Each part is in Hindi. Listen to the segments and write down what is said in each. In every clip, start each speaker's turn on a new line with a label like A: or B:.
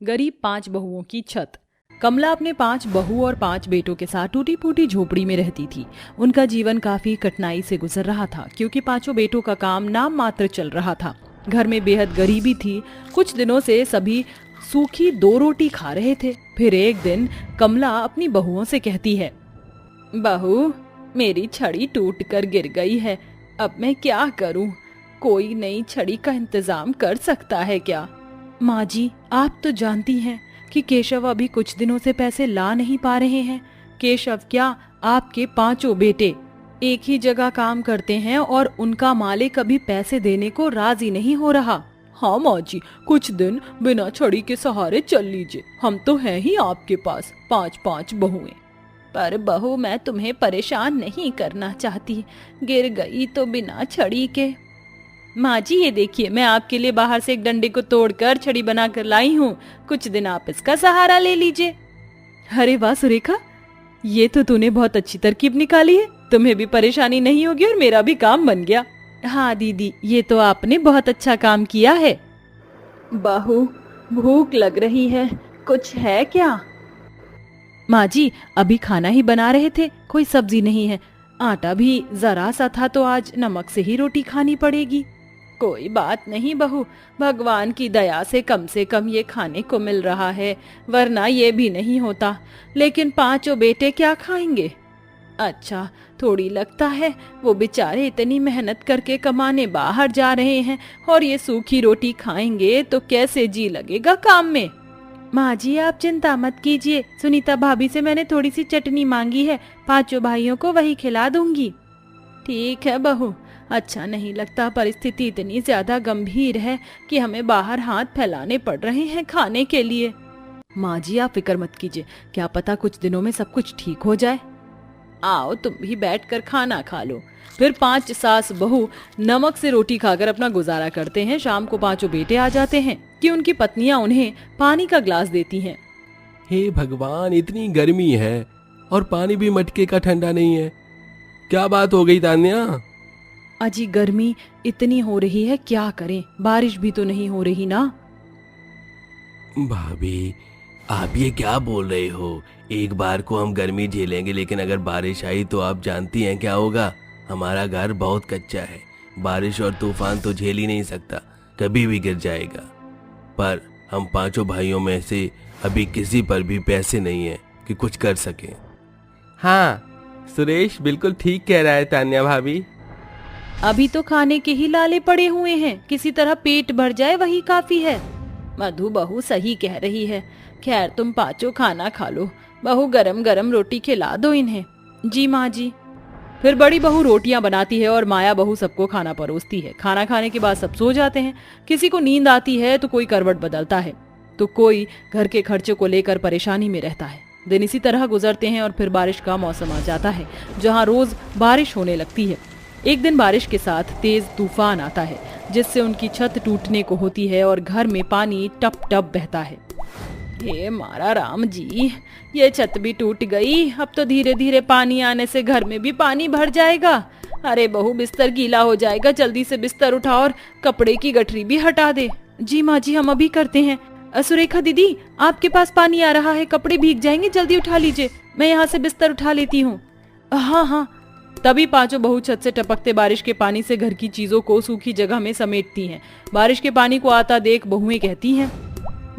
A: गरीब 5 बहुओं की छत। कमला अपने 5 बहू और 5 बेटों के साथ टूटी फूटी झोपड़ी में रहती थी। उनका जीवन काफी कठिनाई से गुजर रहा था क्योंकि 5 बेटों का काम नाम मात्र चल रहा था। घर में बेहद गरीबी थी। कुछ दिनों से सभी सूखी 2 रोटी खा रहे थे। फिर एक दिन कमला अपनी बहुओं से कहती है, बहू, मेरी छड़ी टूट कर गिर गई है। अब मैं क्या करूं? कोई नई छड़ी का इंतजाम कर सकता है क्या? माँ जी, आप तो जानती हैं कि केशव अभी कुछ दिनों से पैसे ला नहीं पा रहे हैं। केशव क्या, आपके 5 बेटे एक ही जगह काम करते हैं और उनका मालिक कभी पैसे देने को राजी नहीं हो रहा। हाँ माँ जी, कुछ दिन बिना छड़ी के सहारे चल लीजिए। हम तो हैं ही आपके पास 5 बहुएं। पर बहू, मैं तुम्हें परेशान नहीं करना चाहती। गिर गई तो बिना छड़ी के। माँ जी, ये देखिए, मैं आपके लिए बाहर से एक डंडे को तोड़कर छड़ी बनाकर लाई हूँ। कुछ दिन आप इसका सहारा ले लीजिए। अरे वाह सुरेखा, ये तो तूने बहुत अच्छी तरकीब निकाली है। तुम्हें भी परेशानी नहीं होगी और मेरा भी काम बन गया। हाँ दीदी, ये तो आपने बहुत अच्छा काम किया है। बहू, भूख लग रही है, कुछ है क्या? माँ जी, अभी खाना ही बना रहे थे, कोई सब्जी नहीं है। आटा भी जरा सा था तो आज नमक से ही रोटी खानी पड़ेगी। कोई बात नहीं बहू, भगवान की दया से कम ये खाने को मिल रहा है, वरना ये भी नहीं होता। लेकिन 5 बेटे क्या खाएंगे? अच्छा, थोड़ी लगता है वो बेचारे इतनी मेहनत करके कमाने बाहर जा रहे हैं और ये सूखी रोटी खाएंगे तो कैसे जी लगेगा काम में। माँ जी, आप चिंता मत कीजिए। सुनीता भाभी से मैंने थोड़ी सी चटनी मांगी है, 5 भाइयों को वही खिला दूंगी। ठीक है बहू। अच्छा नहीं लगता, परिस्थिति इतनी ज्यादा गंभीर है कि हमें बाहर हाथ फैलाने पड़ रहे हैं खाने के लिए। माँ जी, आप फिक्र मत कीजिए, क्या पता कुछ दिनों में सब कुछ ठीक हो जाए। आओ तुम भी बैठकर खाना खा लो। फिर 5 सास बहू नमक से रोटी खाकर अपना गुजारा करते हैं। शाम को 5 बेटे आ जाते हैं कि उनकी पत्नियां उन्हें पानी का ग्लास देती हैं।
B: हे भगवान, इतनी गर्मी है और पानी भी मटके का ठंडा नहीं है। क्या बात हो गई तान्या?
A: अजी, गर्मी इतनी हो रही है, क्या करें? बारिश भी तो नहीं हो रही ना।
B: भाभी, आप ये क्या बोल रहे हो? एक बार को हम गर्मी झेलेंगे, लेकिन अगर बारिश आई तो आप जानती हैं क्या होगा। हमारा घर बहुत कच्चा है, बारिश और तूफान तो झेल ही नहीं सकता, कभी भी गिर जाएगा। पर हम 5 भाइयों में से अभी किसी पर भी पैसे नहीं है कि कुछ कर सके। हाँ, सुरेश बिल्कुल ठीक कह रहा है तान्या भाभी।
A: अभी तो खाने के ही लाले पड़े हुए हैं, किसी तरह पेट भर जाए वही काफी है। मधु बहू सही कह रही है। खैर, तुम 5 खाना खा लो। बहू, गरम गरम रोटी खिला दो इन्हें। जी माँ जी। फिर बड़ी बहू रोटियां बनाती है और माया बहू सबको खाना परोसती है। खाना खाने के बाद सब सो जाते हैं। किसी को नींद आती है तो कोई करवट बदलता है, तो कोई घर के खर्चे को लेकर परेशानी में रहता है। दिन इसी तरह गुजरते हैं और फिर बारिश का मौसम आ जाता है, जहाँ रोज बारिश होने लगती है। एक दिन बारिश के साथ तेज तूफान आता है, जिससे उनकी छत टूटने को होती है और घर में पानी टप टप बहता है। हे मारा राम जी, ये छत भी टूट गई। अब तो धीरे धीरे पानी आने से घर में भी पानी भर जाएगा। अरे बहू, बिस्तर गीला हो जाएगा, जल्दी से बिस्तर उठा और कपड़े की गठरी भी हटा दे। जी माँ जी, हम अभी करते हैं। सुरेखा दीदी, आपके पास पानी आ रहा है, कपड़े भीग जाएंगे, जल्दी उठा लीजिए। मैं यहाँ से बिस्तर उठा लेती हूँ। हाँ हाँ। तभी 5 बहू छत से टपकते बारिश के पानी से घर की चीजों को सूखी जगह में समेटती हैं। बारिश के पानी को आता देख बहुएं कहती हैं,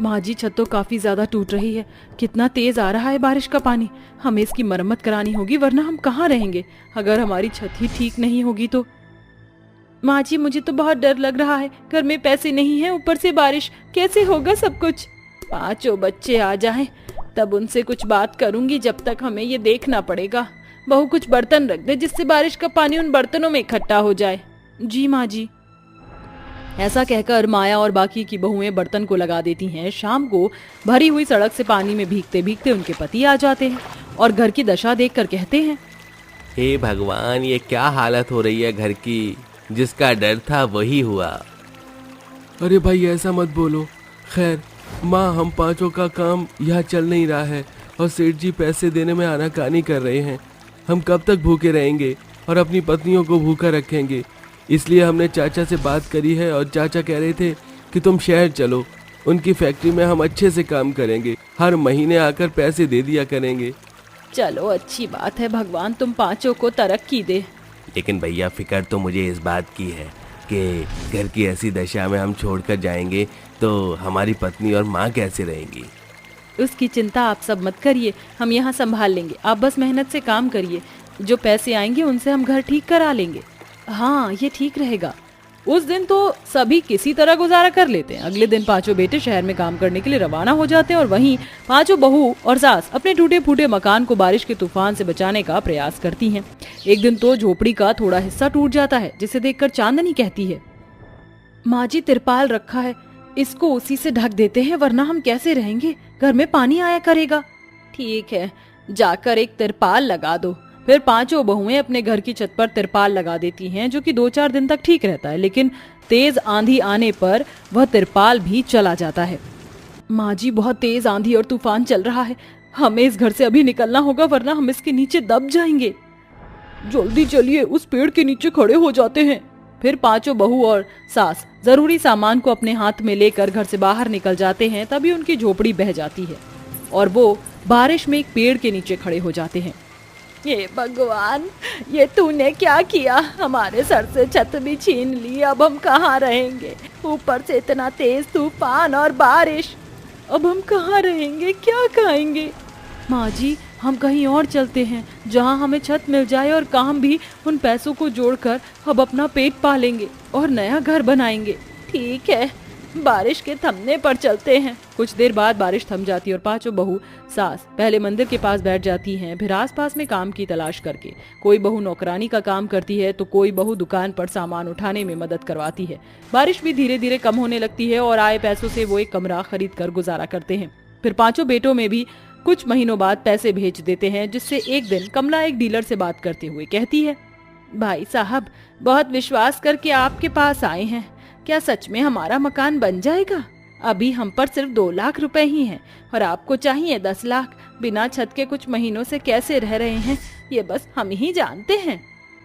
A: माँ जी, छत तो काफी ज्यादा टूट रही है। कितना तेज आ रहा है बारिश का पानी। हमें इसकी मरम्मत करानी होगी, वरना हम कहाँ रहेंगे अगर हमारी छत ही ठीक नहीं होगी तो। माँ जी, मुझे तो बहुत डर लग रहा है। घर में पैसे नहीं है, ऊपर से बारिश, कैसे होगा सब कुछ? 5 बच्चे आ जाएं, तब उनसे कुछ बात करूंगी। जब तक हमें ये देखना पड़ेगा। बहू, कुछ बर्तन रख दे जिससे बारिश का पानी उन बर्तनों में इकट्ठा हो जाए। जी माँ जी। ऐसा कहकर माया और बाकी की बहुएं बर्तन को लगा देती हैं। शाम को भरी हुई सड़क से पानी में भीगते भीगते उनके पति आ जाते हैं और घर की दशा देखकर कहते हैं,
B: हे भगवान, ये क्या हालत हो रही है घर की। जिसका डर था वही हुआ। अरे भाई, ऐसा मत बोलो। खैर माँ, हम 5 का काम यहाँ चल नहीं रहा है और सेठ जी पैसे देने में आनाकानी कर रहे हैं। हम कब तक भूखे रहेंगे और अपनी पत्नियों को भूखा रखेंगे। इसलिए हमने चाचा से बात करी है और चाचा कह रहे थे कि तुम शहर चलो। उनकी फैक्ट्री में हम अच्छे से काम करेंगे, हर महीने आकर पैसे दे दिया करेंगे।
A: चलो अच्छी बात है, भगवान तुम पांचों को तरक्की दे।
B: लेकिन भैया फिक्र तो मुझे इस बात की है कि घर की ऐसी दशा में हम छोड़कर जाएंगे तो हमारी पत्नी और माँ कैसे रहेंगी।
A: उसकी चिंता आप सब मत करिए, हम यहाँ संभाल लेंगे। आप बस मेहनत से काम करिए, जो पैसे आएंगे उनसे हम घर ठीक करा लेंगे। हाँ ये ठीक रहेगा। उस दिन तो सभी किसी तरह गुजारा कर लेते हैं। अगले दिन पांचों बेटे शहर में काम करने के लिए रवाना हो जाते हैं और वहीं पांचों बहू और सास अपने टूटे फूटे मकान को बारिश के तूफान से बचाने का प्रयास करती हैं। एक दिन तो झोपड़ी का थोड़ा हिस्सा टूट जाता है, जिसे देखकर चांदनी कहती है, माँ जी तिरपाल रखा है, इसको उसी से ढक देते हैं, वरना हम कैसे रहेंगे, घर में पानी आया करेगा। ठीक है, जाकर एक तिरपाल लगा दो। फिर पांचों बहुएं अपने घर की छत पर तिरपाल लगा देती हैं, जो कि 2-4 दिन तक ठीक रहता है, लेकिन तेज आंधी आने पर वह तिरपाल भी चला जाता है। माँ जी बहुत तेज आंधी और तूफान चल रहा है, हमें इस घर से अभी निकलना होगा, वरना हम इसके नीचे दब जाएंगे। जल्दी चलिए, उस पेड़ के नीचे खड़े हो जाते हैं। फिर पांचों बहू और सास जरूरी सामान को अपने हाथ में लेकर घर से बाहर निकल जाते हैं। तभी उनकी झोपड़ी बह जाती है और वो बारिश में एक पेड़ के नीचे खड़े हो जाते हैं। ये भगवान, ये तूने क्या किया, हमारे सर से छत भी छीन ली, अब हम कहाँ रहेंगे, ऊपर से इतना तेज तूफान और बारिश, अब हम कहाँ रहेंगे, क्या खाएंगे। माँ जी हम कहीं और चलते हैं, जहाँ हमें छत मिल जाए और काम भी उन पैसों को जोड़कर अब अपना पेट पालेंगे और नया घर बनाएंगे। ठीक है, बारिश के थमने पर चलते हैं। कुछ देर बाद बारिश थम जाती है और पांचों बहू सास पहले मंदिर के पास बैठ जाती हैं, फिर आसपास में काम की तलाश करके। कोई बहू नौकरानी का काम करती है तो कोई बहू दुकान पर सामान उठाने में मदद करवाती है। बारिश भी धीरे धीरे कम होने लगती है और आए पैसों से वो एक कमरा खरीद कर गुजारा करते हैं। फिर पांचों बेटों में भी कुछ महीनों बाद पैसे भेज देते हैं, जिससे एक दिन कमला एक डीलर से बात करते हुए कहती है, भाई साहब बहुत विश्वास करके आपके पास आए हैं, क्या सच में हमारा मकान बन जाएगा? अभी हम पर सिर्फ 2 लाख रुपए ही हैं और आपको चाहिए 10 लाख। बिना छत के कुछ महीनों से कैसे रह रहे हैं, ये बस हम ही जानते हैं।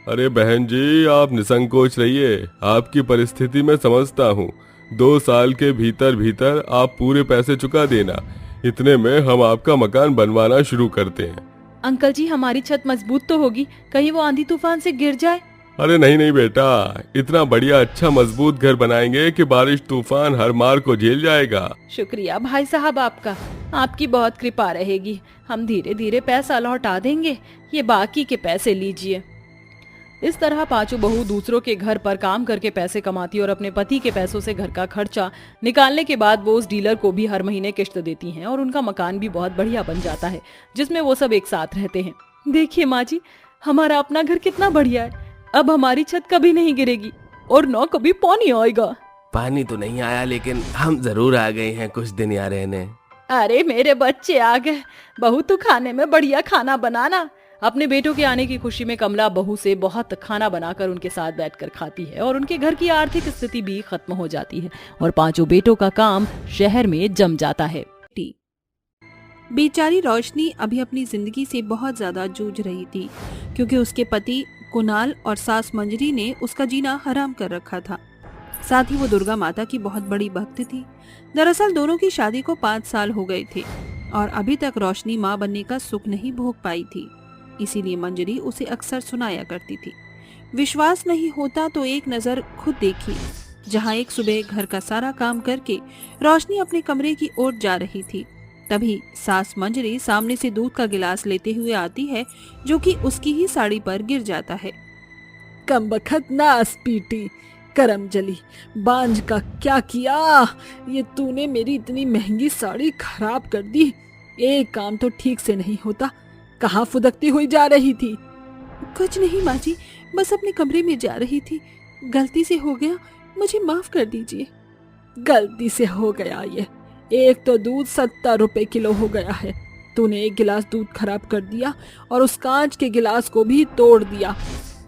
C: अरे बहन जी, आप निसंकोच रहिए, आपकी परिस्थिति मैं समझता हूँ। 2 साल के भीतर भीतर आप पूरे पैसे चुका देना, इतने में हम आपका मकान बनवाना शुरू करते हैं।
A: अंकल जी हमारी छत मजबूत तो होगी, कहीं वो आंधी तूफान से गिर जाए।
C: अरे नहीं नहीं बेटा, इतना बढ़िया अच्छा मजबूत घर बनाएंगे कि बारिश तूफान हर मार को झेल जाएगा।
A: शुक्रिया भाई साहब आपका, आपकी बहुत कृपा रहेगी। हम धीरे धीरे पैसा लौटा देंगे, ये बाकी के पैसे लीजिए। इस तरह पांचों बहू दूसरों के घर पर काम करके पैसे कमाती और अपने पति के पैसों से घर का खर्चा निकालने के बाद वो उस डीलर को भी हर महीने किश्त देती हैं और उनका मकान भी बहुत बढ़िया बन जाता है, जिसमें वो सब एक साथ रहते हैं। देखिए माँ जी, हमारा अपना घर कितना बढ़िया है, अब हमारी छत कभी नहीं गिरेगी और न कभी पानी आएगा।
B: पानी तो नहीं आया, लेकिन हम जरूर आ गए हैं कुछ दिन यहाँ रहने।
A: अरे मेरे बच्चे आ गए, बहू तू खाने में बढ़िया खाना बनाना। अपने बेटों के आने की खुशी में कमला बहू से बहुत खाना बनाकर उनके साथ बैठकर खाती है और उनके घर की आर्थिक स्थिति भी खत्म हो जाती है और पांचों बेटों का काम शहर में जम जाता है।
D: बेचारी रोशनी अभी अपनी जिंदगी से बहुत ज्यादा जूझ रही थी, क्योंकि उसके पति कुणाल और सास मंजरी ने उसका जीना हराम कर रखा था। साथ ही वो दुर्गा माता की बहुत बड़ी भक्त थी। दरअसल दोनों की शादी को 5 साल हो गए थे और अभी तक रोशनी माँ बनने का सुख नहीं भोग पाई थी, इसीलिए मंजरी उसे अक्सर सुनाया करती थी। विश्वास नहीं होता तो एक नजर खुद देखी, जहाँ एक सुबह घर का सारा काम करके रोशनी अपने कमरे की ओर जा रही थी, तभी सास मंजरी सामने से दूध का गिलास लेते हुए आती है, जो कि उसकी ही साड़ी पर गिर जाता है।
E: कमबख्त नास पीटी, करम जली, बांझ का क्या किया, ये तूने मेरी इतनी महंगी साड़ी खराब कर दी। एक काम तो ठीक से नहीं होता, कहाँ फुदकती हुई जा रही थी?
D: कुछ नहीं माँ जी, बस अपने कमरे में जा रही थी, गलती से हो गया, मुझे माफ कर दीजिए।
E: गलती से हो गया ये? एक तो दूध 70 रुपए किलो हो गया है, तूने एक गिलास दूध खराब कर दिया और उस कांच के गिलास को भी तोड़ दिया।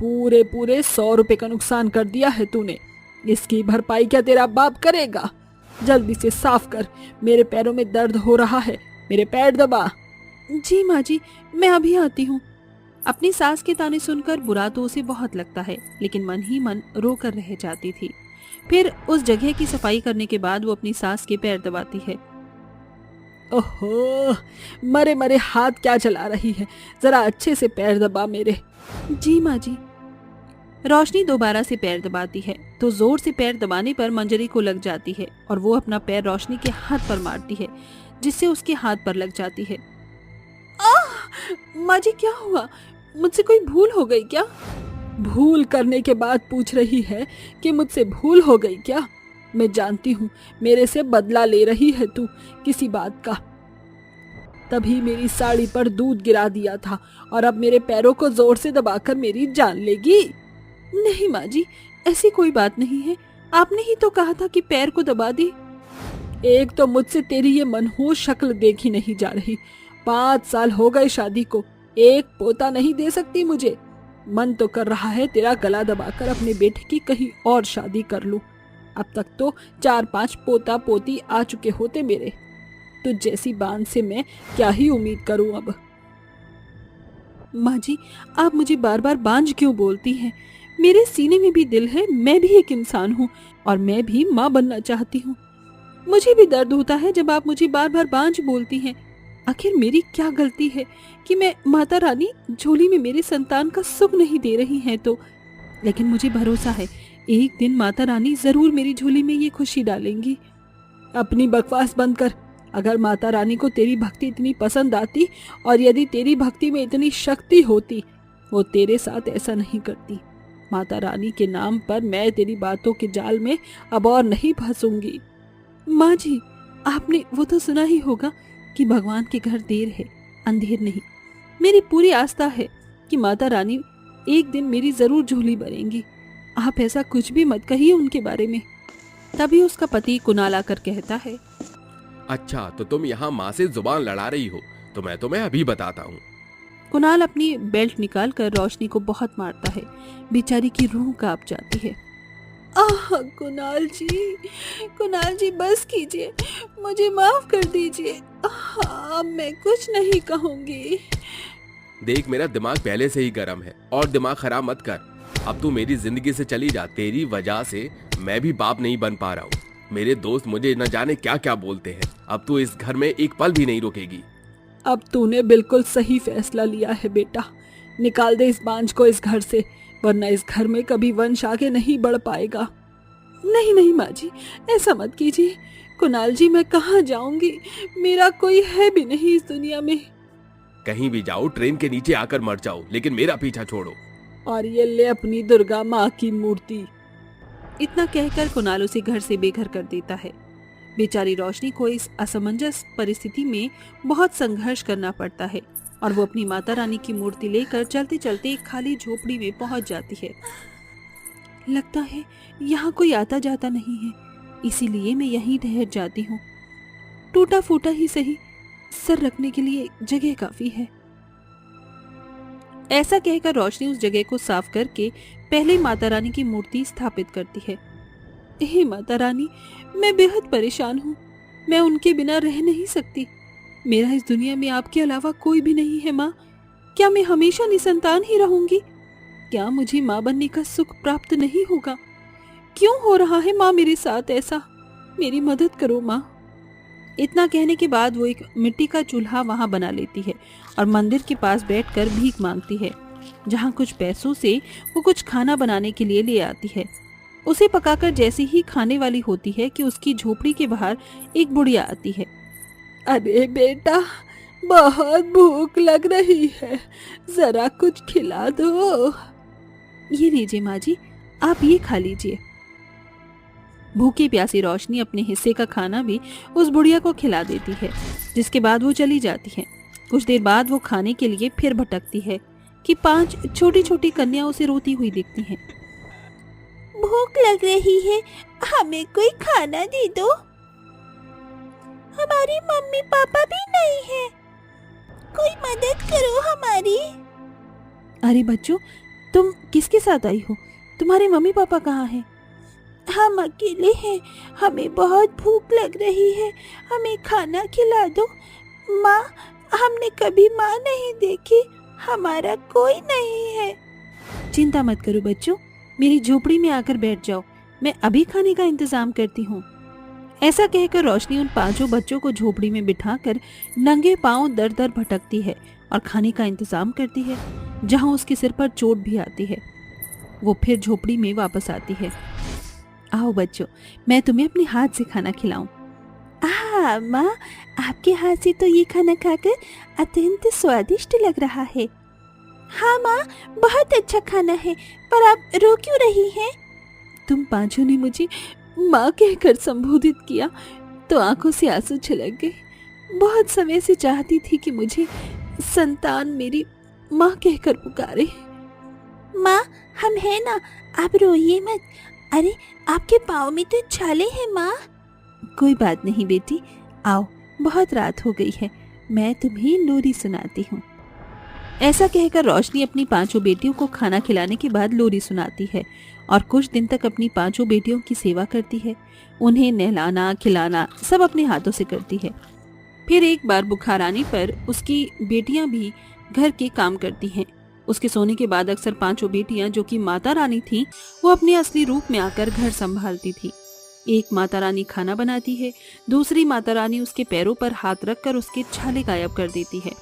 E: पूरे 100 रुपए का नुकसान कर दिया है तूने। इसकी भरपाई क्या तेरा बाप करेगा? जल्दी से साफ कर, मेरे पैरों में दर्द हो रहा है, मेरे पैर दबा।
D: जी माँ जी, मैं अभी आती हूँ। अपनी सास के ताने सुनकर बुरा तो उसे बहुत लगता है, लेकिन मन ही मन रो कर रह जाती थी। फिर उस जगह की सफाई करने के बाद वो अपनी सास के पैर दबाती है।
E: ओहो, मरे मरे हाथ क्या चला रही है, जरा अच्छे से पैर दबा मेरे।
D: जी माँ जी। रोशनी दोबारा से पैर दबाती है तो जोर से पैर दबाने पर मंजरी को लग जाती है और वो अपना पैर रोशनी के हाथ पर मारती है, जिससे उसके हाथ पर लग जाती है।
E: माँ जी क्या हुआ, मुझसे कोई भूल हो गई क्या? भूल करने के बाद पूछ रही है कि मुझसे भूल हो गई क्या? मैं जानती हूँ मेरे से बदला ले रही है तू किसी बात का। तभी मेरी साड़ी पर दूध गिरा दिया था और अब मेरे पैरों को जोर से दबाकर मेरी जान लेगी।
D: नहीं माँ जी, ऐसी कोई बात नहीं है, आपने ही तो कहा था कि पैर को दबा दी।
E: एक तो मुझसे तेरी ये मनहूस शक्ल देखी नहीं जा रही। 5 साल हो गए शादी को, एक पोता नहीं दे सकती मुझे। मन तो कर रहा है तेरा गला दबाकर अपने बेटे की कहीं और शादी कर लूं। अब तक तो 4-5 पोता पोती आ चुके होते मेरे। तो जैसी बांध से मैं क्या ही उम्मीद करूं अब।
D: माँ जी, आप मुझे बार बार बांझ क्यों बोलती हैं? मेरे सीने में भी दिल है, मैं भी एक इंसान हूँ और मैं भी माँ बनना चाहती हूँ। मुझे भी दर्द होता है जब आप मुझे बार बार बांझ बोलती हैं। आखिर मेरी क्या गलती है कि मैं माता रानी झोली में मेरे संतान का सुख नहीं दे रही हैं तो? लेकिन मुझे भरोसा है एक दिन माता रानी जरूर मेरी झोली में ये खुशी डालेंगी।
E: अपनी बकवास बंद कर। अगर माता रानी को तेरी भक्ति इतनी पसंद आती और यदि तेरी भक्ति में इतनी शक्ति होती, वो तेरे साथ ऐसा नहीं करती। माता रानी के नाम पर मैं तेरी बातों के जाल में अब और नहीं फंसूंगी।
D: माँ जी, आपने वो तो सुना ही होगा कि भगवान के घर देर है अंधेर नहीं। मेरी पूरी आस्था है कि माता रानी एक दिन मेरी जरूर झोली भरेंगी। आप ऐसा कुछ भी मत कहिए उनके बारे में। तभी उसका पति कुणाल आकर कहता है,
B: अच्छा तो तुम यहाँ माँ से जुबान लड़ा रही हो, तो मैं तुम्हें अभी बताता हूँ।
D: कुणाल अपनी बेल्ट निकालकर रोशनी को बहुत मारता है। बेचारी की रूह कांप जाती है।
E: कुणाल जी बस कीजिए, मुझे माफ कर दीजिए। अब मैं कुछ नहीं कहूँगी।
B: देख, मेरा दिमाग पहले से ही गर्म है और दिमाग खराब मत कर। अब तू मेरी जिंदगी से चली जा। तेरी वजह से मैं भी बाप नहीं बन पा रहा हूँ। मेरे दोस्त मुझे न जाने क्या क्या बोलते हैं। अब तू इस घर में एक पल भी नहीं रुकेगी।
E: अब तूने बिल्कुल सही फैसला लिया है बेटा। निकाल दे इस बांझ को इस घर से, वरना इस घर में कभी वंश आगे नहीं बढ़ पाएगा। नहीं माँ जी, ऐसा मत कीजिए। कुणाल जी, मैं कहाँ जाऊंगी? मेरा कोई है भी नहीं इस दुनिया में।
B: कहीं भी जाओ, ट्रेन के नीचे आकर मर जाओ, लेकिन मेरा पीछा छोड़ो।
E: और ये ले अपनी दुर्गा माँ की मूर्ति।
D: इतना कहकर कुणाल उसे घर से बेघर कर देता है। बेचारी रोशनी को इस असमंजस परिस्थिति में बहुत संघर्ष करना पड़ता है और वो अपनी माता रानी की मूर्ति लेकर चलते चलते एक खाली झोपड़ी में पहुंच जाती है। लगता है यहाँ कोई आता जाता नहीं है, इसीलिए मैं यहीं ठहर जाती हूँ। टूटा फूटा ही सही, सर रखने के लिए जगह काफी है। ऐसा कहकर रोशनी उस जगह को साफ करके पहले माता रानी की मूर्ति स्थापित करती है। हे माता रानी, मैं बेहद परेशान हूँ। मैं उनके बिना रह नहीं सकती। मेरा इस दुनिया में आपके अलावा कोई भी नहीं है माँ। क्या मैं हमेशा निसंतान ही रहूंगी? क्या मुझे माँ बनने का सुख प्राप्त नहीं होगा? क्यों हो रहा है माँ मेरे साथ ऐसा? मेरी मदद करो माँ। इतना कहने के बाद वो एक मिट्टी का चूल्हा वहां बना लेती है और मंदिर के पास बैठकर भीख मांगती है, जहां कुछ पैसों से वो कुछ खाना बनाने के लिए ले आती है। उसे पकाकर जैसे ही खाने वाली होती है कि उसकी झोपड़ी के बाहर एक बुढ़िया आती है।
E: अरे बेटा, बहुत भूख लग रही है, जरा कुछ खिला दो।
D: ये लीजिए माँ जी, आप ये खा लीजिए। भूखी प्यासी रोशनी अपने हिस्से का खाना भी उस बुढ़िया को खिला देती है, जिसके बाद वो चली जाती है। कुछ देर बाद वो खाने के लिए फिर भटकती है कि 5 छोटी छोटी कन्या उसे रोती हुई दिखती हैं।
F: भूख लग रही है, हमें कोई खाना दे दो। हमारी मम्मी पापा भी नहीं है, कोई मदद करो हमारी।
D: अरे बच्चों, तुम किसके साथ आई हो? तुम्हारे मम्मी पापा कहाँ हैं?
F: हम अकेले हैं, हमें बहुत भूख लग रही है, हमें खाना खिला दो। माँ, हमने कभी माँ नहीं देखी, हमारा कोई नहीं है।
D: चिंता मत करो बच्चों, मेरी झोपड़ी में आकर बैठ जाओ। मैं अभी खाने का इंतजाम करती हूँ। ऐसा कहकर रोशनी उन 5 बच्चों को झोपड़ी में बिठाकर नंगे पांव दर दर भटकती है और खाने का इंतजाम करती है। जहाँ उसके सिर पर चोट भी आती है, वो फिर झोपड़ी में वापस आती है। आओ बच्चों, मैं तुम्हें अपने हाथ से खाना खिलाऊं।
F: माँ, आपके हाथ से तो ये खाना खाकर अत्यंत स्वादिष्ट लग रहा है। हाँ माँ, बहुत अच्छा खाना है, पर आप रो क्यों रही हैं?
D: तुम 5 ने मुझे माँ कहकर संबोधित किया तो आंखों से आंसू छलक गए। बहुत समय से चाहती थी कि मुझे संतान मेरी माँ कहकर पुकारे।
F: माँ, हम हैं ना, आप रोइए मत। अरे, आपके पाँव में तो छाले हैं माँ।
D: कोई बात नहीं बेटी, आओ, बहुत रात हो गई है, मैं तुम्हें लोरी सुनाती हूँ। ऐसा कहकर रोशनी अपनी 5 बेटियों को खाना खिलाने के बाद लोरी सुनाती है और कुछ दिन तक अपनी 5 बेटियों की सेवा करती है। उन्हें नहलाना खिलाना सब अपने हाथों से करती है। फिर एक बार बुखार आने पर उसकी बेटियां भी घर के काम करती हैं। उसके सोने के बाद अक्सर 5 बेटियां, जो कि माता रानी थीं, वो अपने असली रूप में आकर घर संभालती थी। एक माता रानी खाना बनाती है, दूसरी माता रानी उसके पैरों पर हाथ रखकर उसके छाले गायब कर देती है,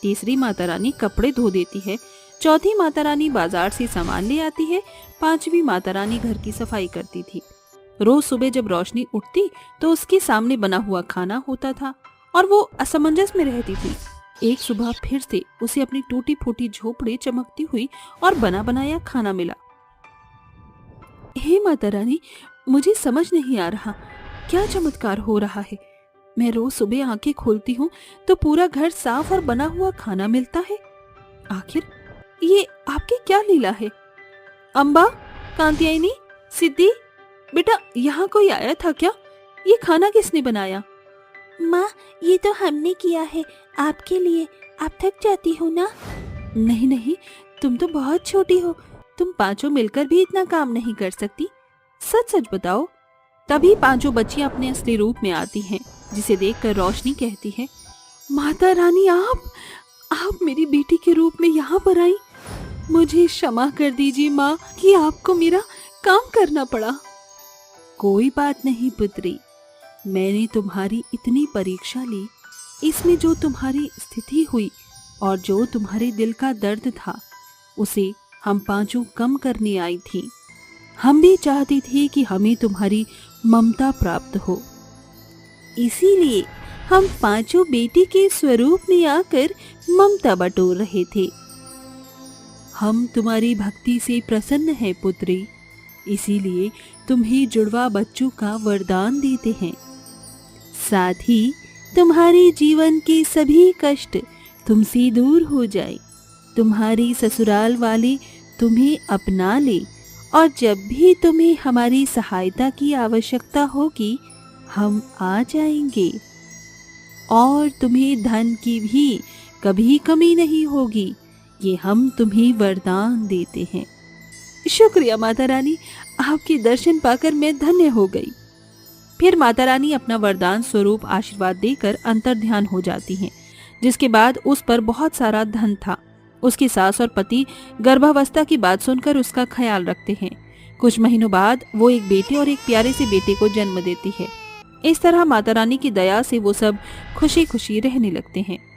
D: तीसरी माता रानी कपड़े धो देती है, चौथी माता रानी बाजार से सामान ले आती है, 5वीं माता रानी घर की सफाई करती थी। रोज सुबह जब रोशनी उठती तो उसके सामने बना हुआ खाना होता था और वो असमंजस में रहती थी। एक सुबह फिर से उसे अपनी टूटी फूटी झोपड़ी चमकती हुई और बना बनाया खाना मिला। हे माता रानी, मुझे समझ नहीं आ रहा क्या चमत्कार हो रहा है। मैं रोज सुबह आंखें खोलती हूँ तो पूरा घर साफ और बना हुआ खाना मिलता है। आखिर ये आपकी क्या लीला है? अम्बा, कांत्यायनी, सिद्धि, बेटा यहाँ कोई आया था क्या? ये खाना किसने बनाया?
F: माँ, ये तो हमने किया है आपके लिए। आप थक जाती हो ना?
D: नहीं नहीं, तुम तो बहुत छोटी हो, तुम 5 मिलकर भी इतना काम नहीं कर सकती। सच सच बताओ। तभी 5 बच्चियां अपने असली रूप में आती हैं, जिसे देखकर रोशनी कहती है, माता रानी, आप मेरी बेटी के रूप में यहाँ पर आई। मुझे क्षमा कर दीजिए माँ कि आपको मेरा काम करना पड़ा। कोई बात नहीं पुत्री, मैंने तुम्हारी इतनी परीक्षा ली, इसमें जो तुम्हारी स्थिति हुई और जो तुम्हारे दिल का दर्द था, उसे हम 5 कम करने आई थी। हम भी चाहती थी कि हमें तुम्हारी ममता प्राप्त हो, इसीलिए हम 5 बेटी के स्वरूप में आकर ममता बटोर रहे थे। हम तुम्हारी भक्ति से प्रसन्न हैं पुत्री, इसीलिए तुम्हें जुड़वा बच्चों का वरदान देते हैं। साथ ही तुम्हारे जीवन के सभी कष्ट तुमसे दूर हो जाए, तुम्हारी ससुराल वाले तुम्हें अपना ले और जब भी तुम्हें हमारी सहायता की आवश्यकता होगी हम आ जाएंगे और तुम्हें धन की भी कभी कमी नहीं होगी, ये हम तुम्हें वरदान देते हैं। शुक्रिया माता रानी, आपके दर्शन पाकर मैं धन्य हो गई। फिर माता रानी अपना वरदान स्वरूप आशीर्वाद देकर अंतर्ध्यान हो जाती हैं, जिसके बाद उस पर बहुत सारा धन था। उसकी सास और पति गर्भावस्था की बात सुनकर उसका ख्याल रखते हैं। कुछ महीनों बाद वो एक बेटे और एक प्यारे से बेटे को जन्म देती है। इस तरह माता रानी की दया से वो सब खुशी खुशी रहने लगते हैं।